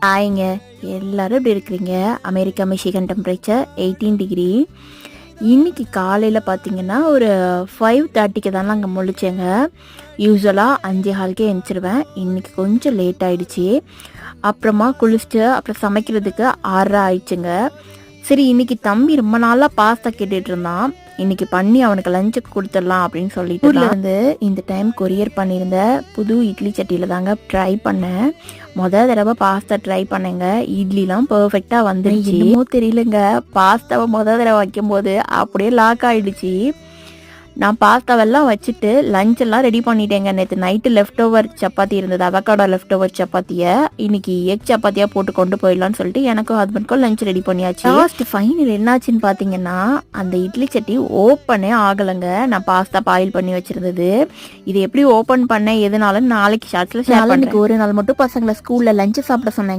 ஆயிங்க எல்லாரும் எப்படி இருக்கிறீங்க? America Michigan temperature 18 degree. இன்னைக்கு காலையில் பார்த்தீங்கன்னா ஒரு 5:30க்கு தான் அங்கே முழிச்சேங்க. யூஸ்வலாக 5:15க்கே எழுந்திரிச்சிருவேன். இன்னைக்கு கொஞ்சம் லேட் ஆகிடுச்சி. அப்புறமா குளிச்சுட்டு அப்புறம் சமைக்கிறதுக்கு 6:30 ஆயிடுச்சுங்க. சரி, இன்னைக்கு தம்பி ரொம்ப நாளாக பாஸ்தா கேட்டுட்டு இருந்தான். இன்னைக்கு பண்ணி அவனுக்கு லஞ்சுக்கு கொடுத்துடலாம் அப்படின்னு சொல்லிட்டு ஊரில் இருந்து இந்த டைம் கொரியர் பண்ணியிருந்த புது இட்லி சட்டியில் தாங்க ட்ரை பண்ணேன். தடவை பாஸ்தா ட்ரை பண்ணேங்க. இட்லிலாம் பர்ஃபெக்டாக வந்துருச்சு. என்னமோ தெரியலங்க, பாஸ்தாவை தடவை வைக்கும்போது அப்படியே லாக் ஆகிடுச்சு. நான் பாஸ்தாவெல்லாம் வச்சுட்டு லஞ்செல்லாம் ரெடி பண்ணிட்டேங்க. நேற்று நைட்டு லெஃப்ட் ஓவர் சப்பாத்தி இருந்தது, அவக்காடோ லெஃப்ட் ஓவர் சப்பாத்தியை இன்னைக்கு எக் சப்பாத்தியாக போட்டு கொண்டு போயிடலான்னு சொல்லிட்டு எனக்கும் ஹஸ்பண்ட்க்கும் லஞ்ச் ரெடி பண்ணியாச்சு. லாஸ்ட் ஃபைனல் என்னாச்சுன்னு பார்த்தீங்கன்னா, அந்த இட்லி சட்டி ஓப்பனே ஆகலைங்க. நான் பாஸ்தா பாயில் பண்ணி வச்சுருந்தது. இது எப்படி ஓப்பன் பண்ணேன் எதுனாலும் நாளைக்கு ஷார்ட்ஸில் ஷேர் பண்ணேன். ஒரு நாள் மட்டும் பசங்களை ஸ்கூலில் லஞ்சு சாப்பிட சொன்னேங்க.